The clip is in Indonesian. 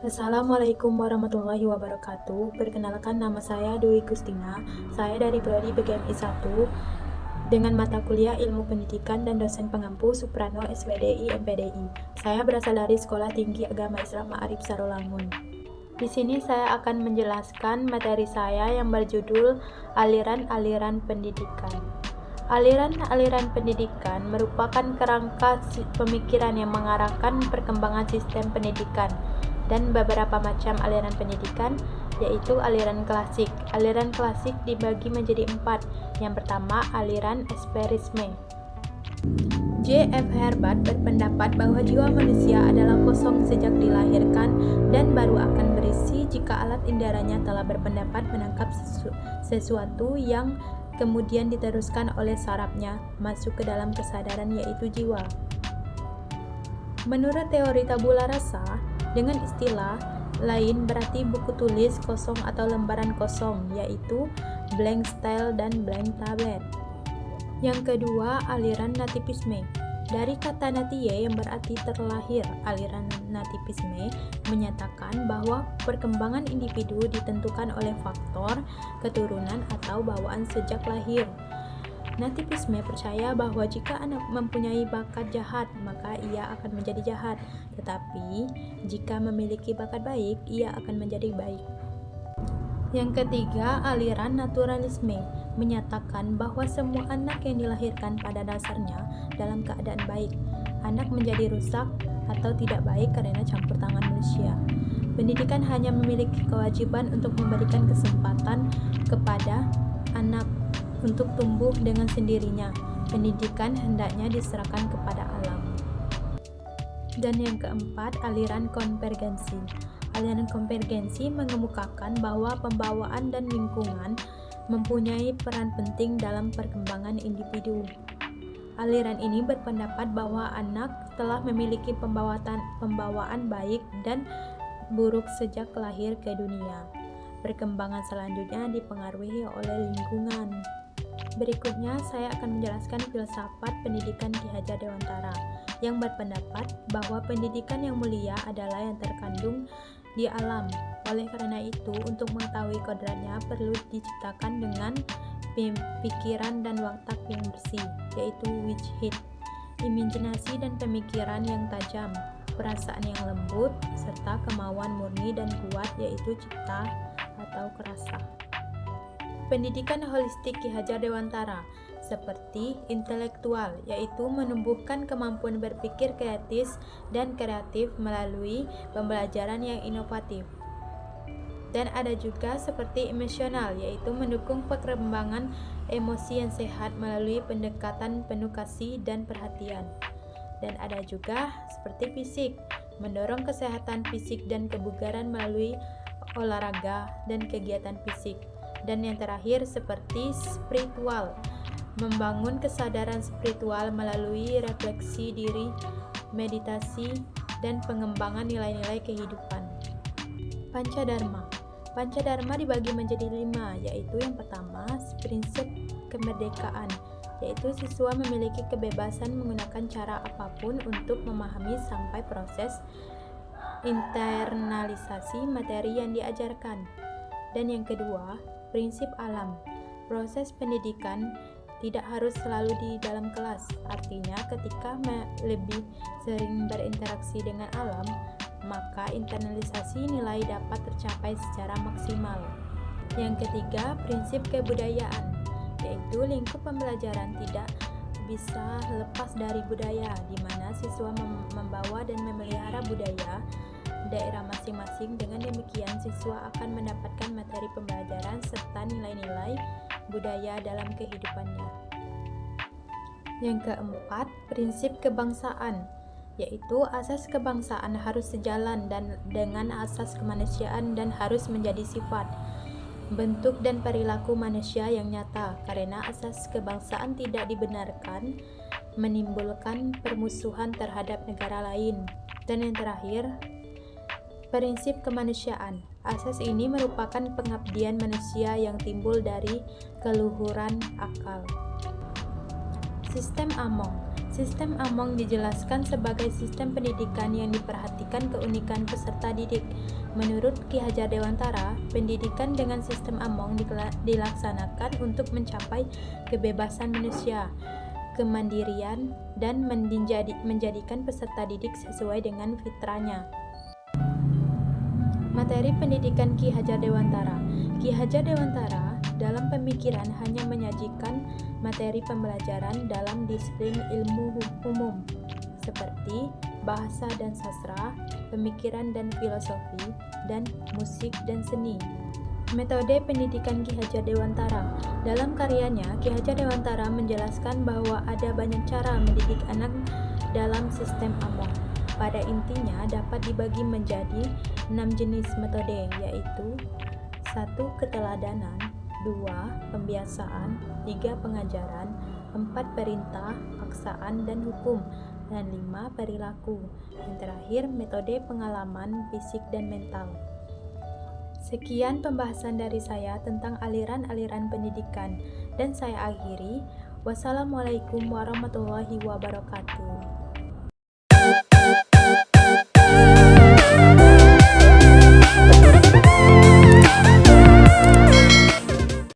Assalamualaikum warahmatullahi wabarakatuh. Perkenalkan, nama saya Dwi Gustina. Saya dari Prodi PGMI 1 dengan mata kuliah Ilmu Pendidikan dan dosen pengampu Suprano SPDI MPDI. Saya berasal dari Sekolah Tinggi Agama Islam Ma'arif Sarolangun. Di sini saya akan menjelaskan materi saya yang berjudul Aliran-aliran pendidikan. Aliran-aliran pendidikan merupakan kerangka pemikiran yang mengarahkan perkembangan sistem pendidikan dan beberapa macam aliran pendidikan, yaitu aliran klasik. Aliran klasik dibagi menjadi 4. Yang pertama, aliran Esperisme. J.F. Herbert berpendapat bahwa jiwa manusia adalah kosong sejak dilahirkan dan baru akan berisi jika alat indaranya telah berpendapat menangkap sesuatu yang kemudian diteruskan oleh sarafnya masuk ke dalam kesadaran, yaitu jiwa. Menurut teori tabula rasa, dengan istilah lain berarti buku tulis kosong atau lembaran kosong, yaitu blank style dan blank tablet. Yang kedua, aliran nativisme. Dari kata natie yang berarti terlahir, aliran nativisme menyatakan bahwa perkembangan individu ditentukan oleh faktor keturunan atau bawaan sejak lahir. Nativisme percaya bahwa jika anak mempunyai bakat jahat, maka ia akan menjadi jahat. Tetapi, jika memiliki bakat baik, ia akan menjadi baik. Yang ketiga, aliran naturalisme menyatakan bahwa semua anak yang dilahirkan pada dasarnya dalam keadaan baik. Anak menjadi rusak atau tidak baik karena campur tangan manusia. Pendidikan hanya memiliki kewajiban untuk memberikan kesempatan kepada anak untuk tumbuh dengan sendirinya. Pendidikan hendaknya diserahkan kepada alam. Dan yang keempat, aliran konvergensi. Aliran konvergensi mengemukakan bahwa pembawaan dan lingkungan mempunyai peran penting dalam perkembangan individu. Aliran ini berpendapat bahwa anak telah memiliki pembawaan baik dan buruk sejak lahir ke dunia. Perkembangan selanjutnya dipengaruhi oleh lingkungan. Berikutnya saya akan menjelaskan filsafat pendidikan Ki Hajar Dewantara yang berpendapat bahwa pendidikan yang mulia adalah yang terkandung di alam. Oleh karena itu, untuk mengetahui kodratnya perlu diciptakan dengan pikiran dan watak yang bersih, yaitu wijhid, imajinasi dan pemikiran yang tajam, perasaan yang lembut, serta kemauan murni dan kuat, yaitu cipta atau kerasa. Pendidikan holistik Ki Hajar Dewantara seperti intelektual, yaitu menumbuhkan kemampuan berpikir kritis dan kreatif melalui pembelajaran yang inovatif. Dan ada juga seperti emosional, yaitu mendukung perkembangan emosi yang sehat melalui pendekatan penuh kasih dan perhatian. Dan ada juga seperti fisik, mendorong kesehatan fisik dan kebugaran melalui olahraga dan kegiatan fisik. Dan yang terakhir seperti spiritual, membangun kesadaran spiritual melalui refleksi diri, meditasi, dan pengembangan nilai-nilai kehidupan. Pancadharma. Pancadharma dibagi menjadi 5, yaitu yang pertama, prinsip kemerdekaan, yaitu siswa memiliki kebebasan menggunakan cara apapun untuk memahami sampai proses internalisasi materi yang diajarkan. Dan yang kedua, prinsip alam. Proses pendidikan tidak harus selalu di dalam kelas. Artinya, ketika lebih sering berinteraksi dengan alam, maka internalisasi nilai dapat tercapai secara maksimal. Yang ketiga, prinsip kebudayaan, yaitu lingkup pembelajaran tidak bisa lepas dari budaya, di mana siswa membawa dan memelihara budaya daerah masing-masing. Dengan demikian, siswa akan mendapatkan materi pembelajaran serta nilai-nilai budaya dalam kehidupannya. Yang keempat, prinsip kebangsaan, yaitu asas kebangsaan harus sejalan dengan asas kemanusiaan dan harus menjadi sifat, bentuk dan perilaku manusia yang nyata, karena asas kebangsaan tidak dibenarkan menimbulkan permusuhan terhadap negara lain. Dan yang terakhir, prinsip kemanusiaan. Asas ini merupakan pengabdian manusia yang timbul dari keluhuran akal. Sistem Among. Sistem Among dijelaskan sebagai sistem pendidikan yang diperhatikan keunikan peserta didik. Menurut Ki Hajar Dewantara, pendidikan dengan sistem Among dilaksanakan untuk mencapai kebebasan manusia, kemandirian, dan menjadikan peserta didik sesuai dengan fitrahnya. Materi pendidikan Ki Hajar Dewantara. Ki Hajar Dewantara dalam pemikiran hanya menyajikan materi pembelajaran dalam disiplin ilmu umum seperti bahasa dan sastra, pemikiran dan filosofi, dan musik dan seni. Metode pendidikan Ki Hajar Dewantara. Dalam karyanya, Ki Hajar Dewantara menjelaskan bahwa ada banyak cara mendidik anak dalam sistem Among. Pada intinya dapat dibagi menjadi 6 jenis metode, yaitu 1. Keteladanan, 2. Pembiasaan, 3. Pengajaran, 4. Perintah, paksaan, dan hukum, dan 5. Perilaku. Yang terakhir, metode pengalaman fisik dan mental. Sekian pembahasan dari saya tentang aliran-aliran pendidikan, dan saya akhiri. Wassalamualaikum warahmatullahi wabarakatuh.